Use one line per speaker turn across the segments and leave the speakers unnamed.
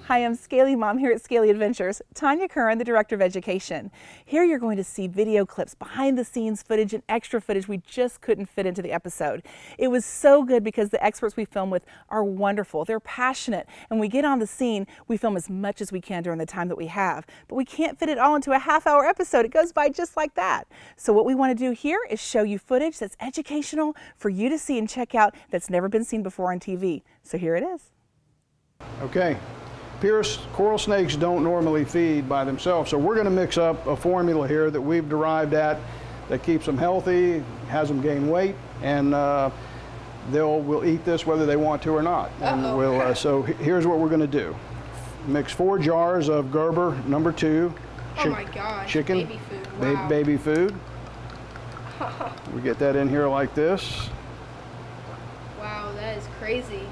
Hi, I'm Scaly Mom here at Scaly Adventures. Tanya Curran, the Director of Education. Here you're going to see video clips, behind the scenes footage, and extra footage we just couldn't fit into the episode. It was so good because the experts we film with are wonderful. They're passionate, and we get on the scene, we film as much as we can during the time that we have. But we can't fit it all into a half-hour episode. It goes by just like that. So what we want to do here is show you footage that's educational for you to see and check out that's never been seen before on TV. So here it is.
Okay. Pierce, coral snakes don't normally feed by themselves, so we're going to mix up a formula here that we've derived at that keeps them healthy, has them gain weight, and we'll eat this whether they want to or not. And so here's what we're going to do. Mix 4 jars of Gerber number 2.
Oh my gosh,
chicken,
baby food. Wow.
Baby food. We get that in here like this.
Wow, that is crazy.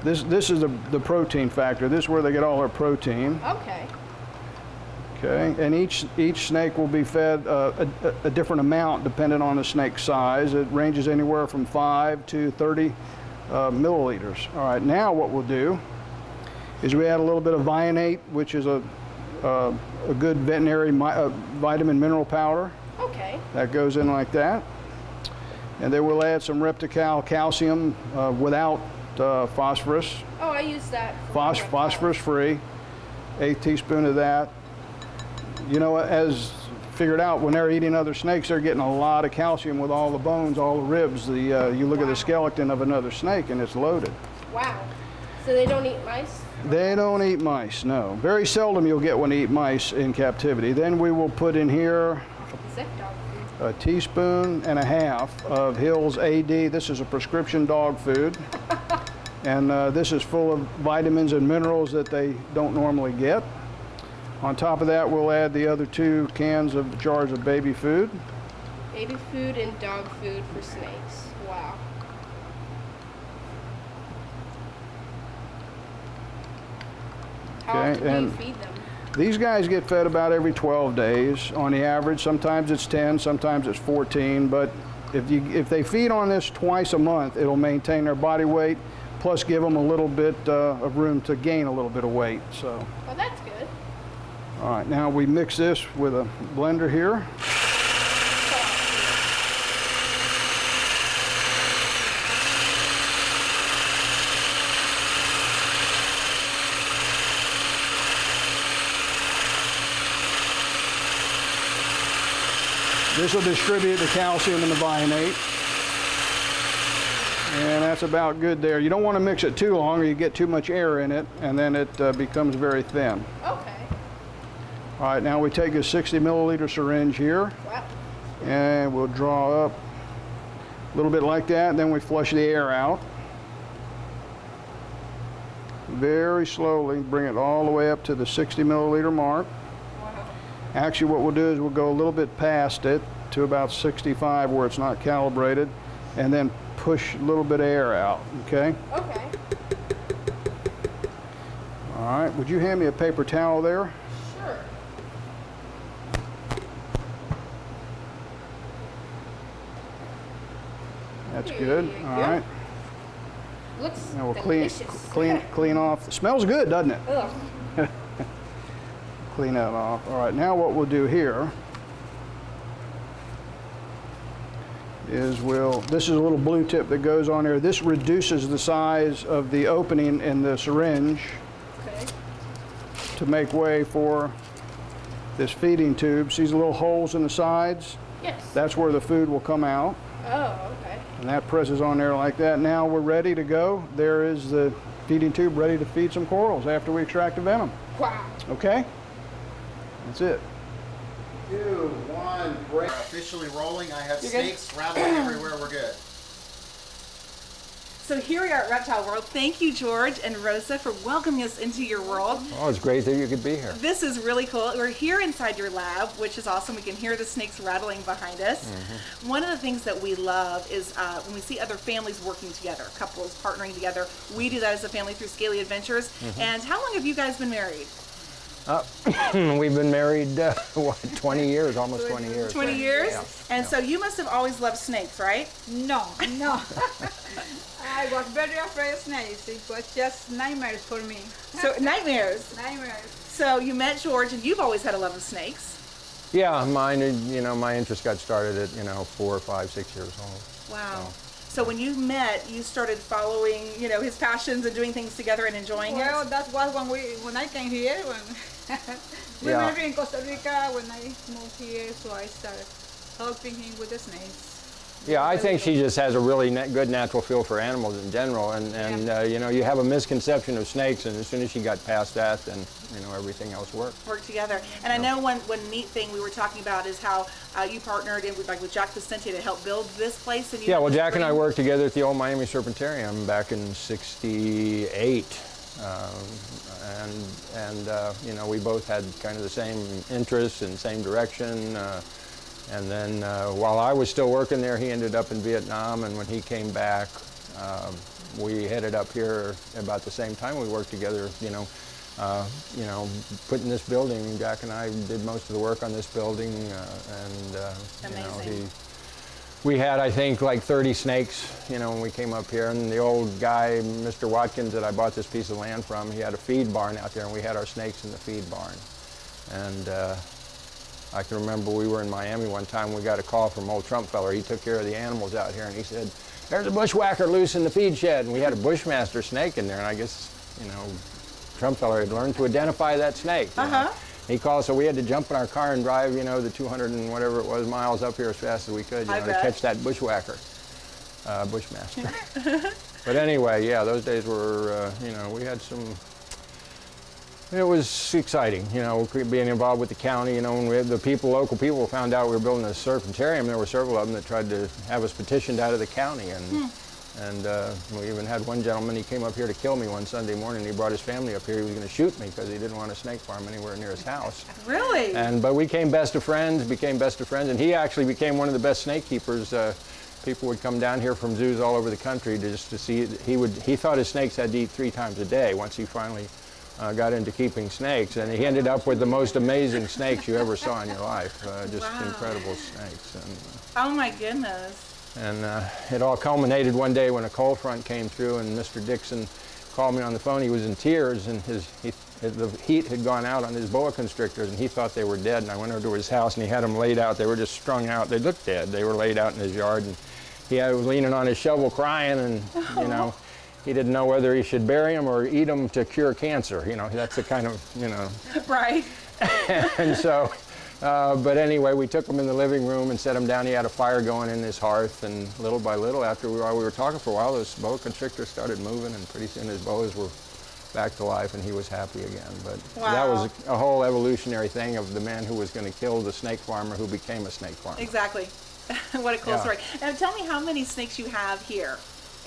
This is the protein factor. This is where they get all their protein.
Okay.
Okay, and each snake will be fed a different amount depending on the snake's size. It ranges anywhere from 5 to 30 milliliters. All right, now what we'll do is we add a little bit of Vionate, which is a good veterinary vitamin mineral powder.
Okay.
That goes in like that. And then we'll add some Reptile calcium without phosphorus.
Oh, I use that.
Phosphorus free. 1/8 teaspoon of that. You know, as figured out, when they're eating other snakes, they're getting a lot of calcium with all the bones, all the ribs. You look at the skeleton of another snake and it's loaded.
Wow. So they don't eat mice?
They don't eat mice, no. Very seldom you'll get one to eat mice in captivity. Then we will put in here a teaspoon and a half of Hill's AD. This is a prescription dog food. And this is full of vitamins and minerals that they don't normally get. On top of that, we'll add the other 2 jars of baby food.
Baby food and dog food for snakes. Wow. How often do you feed them?
These guys get fed about every 12 days on the average. Sometimes it's 10, sometimes it's 14, but if they feed on this twice a month, it'll maintain their body weight, plus give them a little bit of room to gain a little bit of weight. So.
Well, that's good.
All right, now we mix this with a blender here. This will distribute the calcium and the Vionate. And that's about good there. You don't want to mix it too long or you get too much air in it, and then it becomes very thin.
Okay.
All right, now we take a 60 milliliter syringe here.
Wow.
And we'll draw up a little bit like that, and then we flush the air out. Very slowly, bring it all the way up to the 60 milliliter mark.
Wow.
Actually, what we'll do is we'll go a little bit past it to about 65 where it's not calibrated, and then push a little bit of air out, okay?
Okay.
All right, would you hand me a paper towel there?
Sure.
That's good. All right.
Looks
Now we'll
delicious.
clean off. It smells good, doesn't it?
Ugh.
Clean that off. All right, now what we'll do here is this is a little blue tip that goes on there. This reduces the size of the opening in the syringe to make way for this feeding tube. See these little holes in the sides?
Yes.
That's where the food will come out.
Oh, okay.
And that presses on there like that. Now we're ready to go. There is the feeding tube ready to feed some corals after we extract the venom.
Wow.
Okay? That's it.
2, 1, break. Officially rolling. I have snakes rattling everywhere. We're good.
So here we are at Reptile World. Thank you, George and Rosa, for welcoming us into your world.
Oh, it's great that you could be here.
This is really cool. We're here inside your lab, which is awesome. We can hear the snakes rattling behind us. Mm-hmm. One of the things that we love is when we see other families working together, couples partnering together. We do that as a family through Scaly Adventures. Mm-hmm. And how long have you guys been married?
We've been married, what, 20 years, almost 20 years.
20 years? And so you must have always loved snakes, right?
No. I was very afraid of snakes. It was just nightmares for me.
So nightmares.
Nightmares.
So you met George, and you've always had a love of snakes.
Yeah, mine, my interest got started at, 4, 5, 6 years old.
Wow. So when you met, you started following, his passions and doing things together and enjoying it?
Well, that was when I came here. We
Yeah.
were in Costa Rica when I moved here, so I started helping him with the snakes.
Yeah, I think she just has a really good natural feel for animals in general, and you have a misconception of snakes, and as soon as she got past that, then everything else worked.
Work together. And I know one neat thing we were talking about is how you partnered with Jack Facente to help build this place. And
Yeah, well, Jack and I worked together at the old Miami Serpentarium back in '68. We both had kind of the same interests and same direction. And then while I was still working there, he ended up in Vietnam, and when he came back, we headed up here about the same time. We worked together, putting this building. Jack and I did most of the work on this building, we had, I think, like 30 snakes, when we came up here. And the old guy, Mr. Watkins, that I bought this piece of land from, he had a feed barn out there, and we had our snakes in the feed barn. And I can remember we were in Miami one time. We got a call from old Trump feller. He took care of the animals out here, and he said, "There's a bushwhacker loose in the feed shed." And we had a bushmaster snake in there, and I guess, Trump feller had learned to identify that snake. He called, so we had to jump in our car and drive, the 200 and whatever it was miles up here as fast as we could, to catch that bushwhacker, bushmaster. But anyway, yeah, those days were, we had some. It was exciting, being involved with the county, when the local people found out we were building a serpentarium. There were several of them that tried to have us petitioned out of the county, and we even had one gentleman, he came up here to kill me one Sunday morning. He brought his family up here. He was going to shoot me because he didn't want a snake farm anywhere near his house.
Really?
But we became best of friends, and he actually became one of the best snake keepers. People would come down here from zoos all over the country just to see. He thought his snakes had to eat 3 times a day once he finally got into keeping snakes, and he ended up with the most amazing snakes you ever saw in your life. Just incredible snakes. And,
oh my goodness.
And it all culminated one day when a cold front came through, and Mr. Dixon called me on the phone. He was in tears, and the heat had gone out on his boa constrictors, and he thought they were dead. And I went over to his house, and he had them laid out. They were just strung out. They looked dead. They were laid out in his yard, and he was leaning on his shovel crying, and he didn't know whether he should bury them or eat them to cure cancer. That's the kind of,
Right.
And so, but anyway, we took him in the living room and set him down. He had a fire going in his hearth, and little by little, while we were talking for a while, those boa constrictors started moving, and pretty soon his boas were back to life, and he was happy again. But that was a whole evolutionary thing of the man who was going to kill the snake farmer who became a snake farmer.
Exactly. What a cool story. Now tell me how many snakes you have here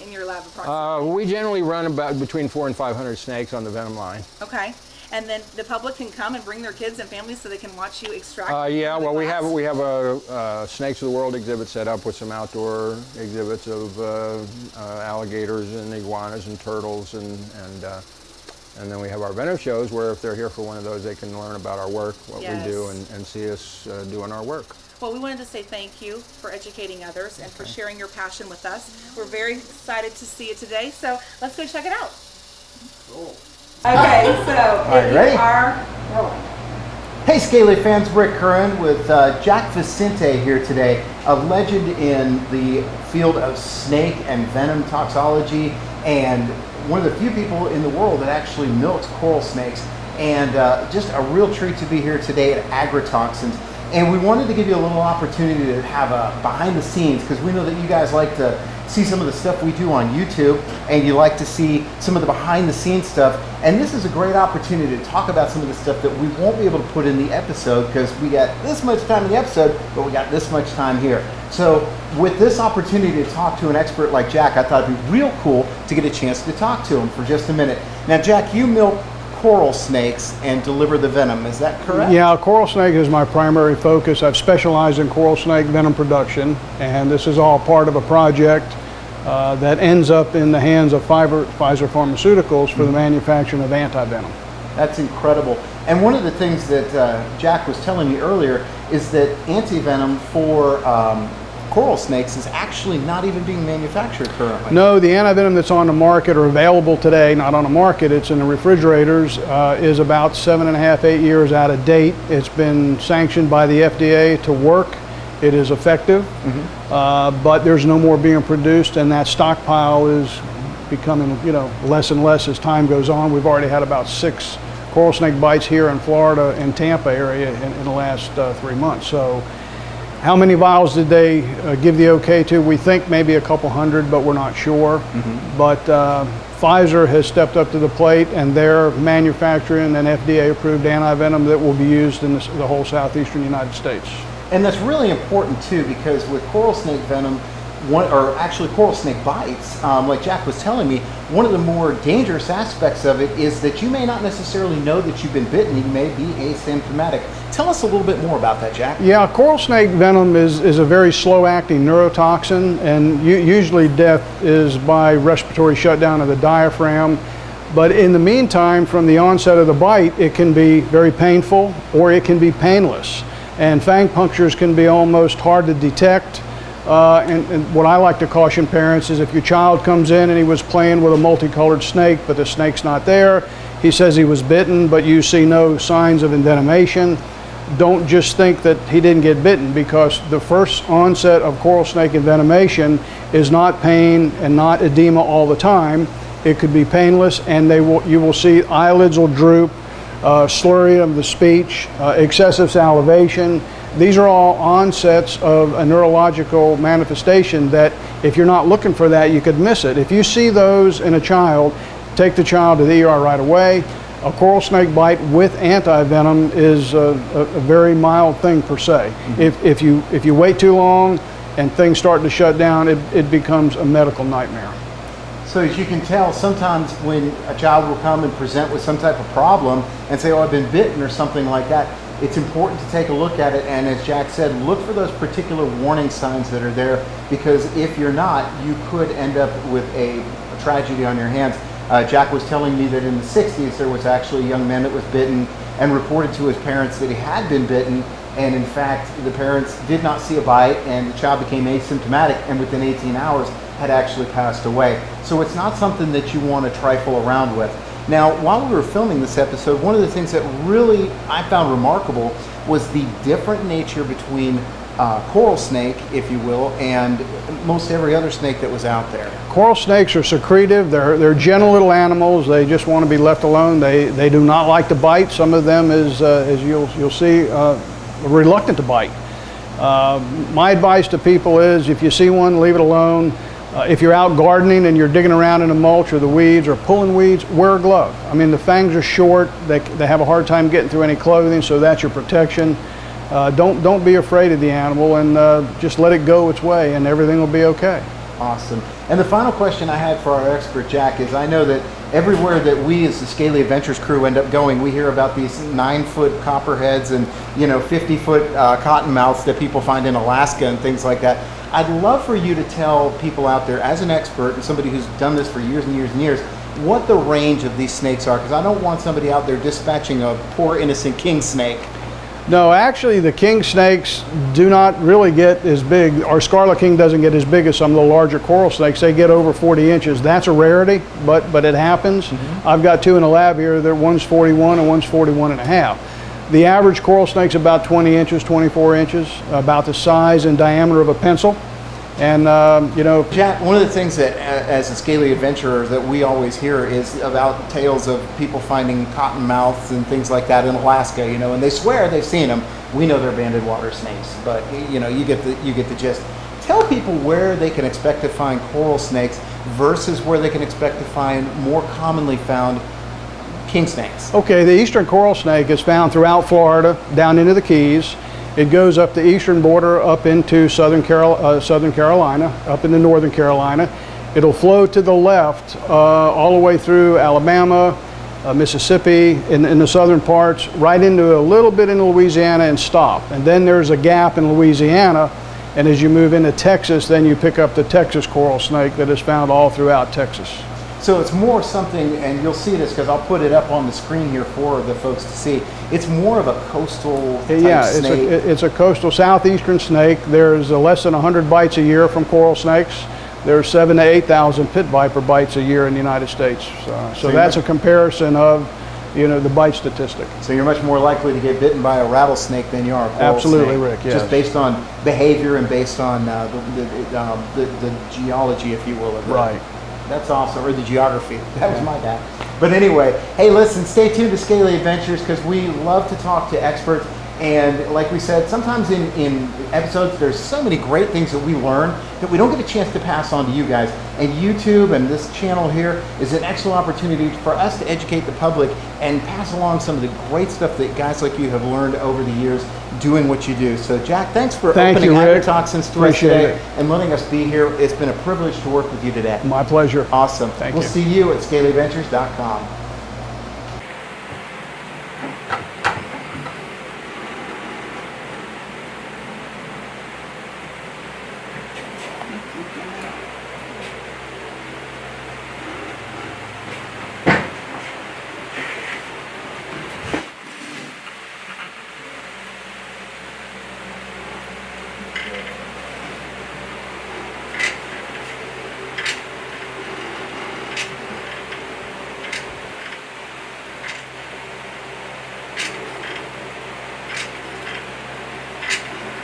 in your lab approximately.
We generally run about between 400 and 500 snakes on the venom line.
Okay. And then the public can come and bring their kids and families so they can watch you extract.
Yeah, well, we have a Snakes of the World exhibit set up with some outdoor exhibits of alligators and iguanas and turtles, and then we have our venom shows where if they're here for one of those, they can learn about our work, what we do, and see us doing our work.
Well, we wanted to say thank you for educating others and for sharing your passion with us. We're very excited to see it today, so let's go check it out.
Cool.
Okay, so
ready?
are rolling.
Hey Scaly fans, Rick Curran with Jack Facente here today, a legend in the field of snake and venom toxicology, and one of the few people in the world that actually milks coral snakes, and just a real treat to be here today at Agritoxins. And we wanted to give you a little opportunity to have a behind the scenes, because we know that you guys like to see some of the stuff we do on YouTube, and you like to see some of the behind the scenes stuff. And this is a great opportunity to talk about some of the stuff that we won't be able to put in the episode because we got this much time in the episode, but we got this much time here. So with this opportunity to talk to an expert like Jack, I thought it'd be real cool to get a chance to talk to him for just a minute. Now, Jack, you milk coral snakes and deliver the venom, is that correct?
Yeah, coral snake is my primary focus. I've specialized in coral snake venom production, and this is all part of a project that ends up in the hands of Pfizer Pharmaceuticals for the manufacturing of anti-venom.
That's incredible. And one of the things that Jack was telling me earlier is that anti-venom for coral snakes is actually not even being manufactured currently.
No, the anti-venom that's on the market or available today, not on the market, it's in the refrigerators, is about 7.5, 8 years out of date. It's been sanctioned by the FDA to work. It is effective, but there's no more being produced, and that stockpile is becoming, you know, less and less as time goes on. We've already had about 6 coral snake bites here in Florida and Tampa area in the last 3 months. So how many vials did they give the okay to? We think maybe a couple hundred, but we're not sure. But Pfizer has stepped up to the plate, and they're manufacturing an FDA-approved anti-venom that will be used in the whole southeastern United States.
And that's really important too, because with coral snake venom, or actually coral snake bites, like Jack was telling me, one of the more dangerous aspects of it is that you may not necessarily know that you've been bitten. You may be asymptomatic. Tell us a little bit more about that, Jack.
Yeah, coral snake venom is a very slow-acting neurotoxin, and usually death is by respiratory shutdown of the diaphragm. But in the meantime, from the onset of the bite, it can be very painful or it can be painless. And fang punctures can be almost hard to detect. And what I like to caution parents is if your child comes in and he was playing with a multicolored snake, but the snake's not there, he says he was bitten, but you see no signs of envenomation, don't just think that he didn't get bitten, because the first onset of coral snake envenomation is not pain and not edema all the time. It could be painless, and you will see eyelids will droop, slurring of the speech, excessive salivation. These are all onsets of a neurological manifestation that if you're not looking for that, you could miss it. If you see those in a child, take the child to the ER right away. A coral snake bite with anti-venom is a very mild thing per se. If you wait too long and things start to shut down, it becomes a medical nightmare.
So as you can tell, sometimes when a child will come and present with some type of problem and say, oh, I've been bitten or something like that, it's important to take a look at it, and as Jack said, look for those particular warning signs that are there, because if you're not, you could end up with a tragedy on your hands. Jack was telling me that in the 60s there was actually a young man that was bitten and reported to his parents that he had been bitten, and in fact the parents did not see a bite, and the child became asymptomatic and within 18 hours had actually passed away. So it's not something that you want to trifle around with. Now, while we were filming this episode, one of the things that really I found remarkable was the different nature between coral snake, if you will, and most every other snake that was out there.
Coral snakes are secretive. They're gentle little animals. They just want to be left alone. They do not like to bite. Some of them, as you'll see, are reluctant to bite. My advice to people is, if you see one, leave it alone. If you're out gardening and you're digging around in the mulch or the weeds or pulling weeds, wear a glove. I mean, the fangs are short. They have a hard time getting through any clothing, so that's your protection. Don't be afraid of the animal, and just let it go its way, and everything will be okay.
Awesome. And the final question I had for our expert, Jack, is I know that everywhere that we as the Scaly Adventures crew end up going, we hear about these 9-foot copperheads and 50-foot cottonmouths that people find in Alaska and things like that. I'd love for you to tell people out there, as an expert and somebody who's done this for years and years and years, what the range of these snakes are, because I don't want somebody out there dispatching a poor innocent king snake.
No, actually the king snakes do not really get as big. Our scarlet king doesn't get as big as some of the larger coral snakes. They get over 40 inches. That's a rarity, but it happens. I've got 2 in the lab here. One's 41 and one's 41 and a half. The average coral snake's about 20 inches, 24 inches, about the size and diameter of a pencil. And,
Jack, one of the things that, as a Scaly adventurer, that we always hear is about tales of people finding cottonmouths and things like that in Alaska, and they swear they've seen them. We know they're banded water snakes, but, you get the gist. Tell people where they can expect to find coral snakes versus where they can expect to find more commonly found king snakes.
Okay, the eastern coral snake is found throughout Florida, down into the Keys. It goes up the eastern border up into southern Carolina, up into northern Carolina. It'll flow to the left all the way through Alabama, Mississippi, in the southern parts, right into a little bit in Louisiana and stop. And then there's a gap in Louisiana, and as you move into Texas, then you pick up the Texas coral snake that is found all throughout Texas.
So it's more something, and you'll see this because I'll put it up on the screen here for the folks to see. It's more of a coastal type
Yeah,
snake.
it's a coastal southeastern snake. There's less than 100 bites a year from coral snakes. There's 7,000 to 8,000 pit viper bites a year in the United States. So that's a comparison of, you know, the bite statistic.
So you're much more likely to get bitten by a rattlesnake than you are a coral
Absolutely,
snake.
Rick, yes.
Just based on behavior and based on the geology, if you will. Of it.
Right.
That's awesome, or the geography. That was my bad. But anyway, hey, listen, stay tuned to Scaly Adventures because we love to talk to experts. And like we said, sometimes in episodes, there's so many great things that we learn that we don't get a chance to pass on to you guys. And YouTube and this channel here is an excellent opportunity for us to educate the public and pass along some of the great stuff that guys like you have learned over the years doing what you do. So Jack, thanks for opening
Rick.
Agritoxins to us
Appreciate
today
it.
and letting us be here. It's been a privilege to work with you today.
My pleasure.
Awesome.
Thank
We'll
you.
see you at scalyadventures.com.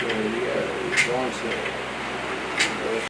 There we go. Launch it.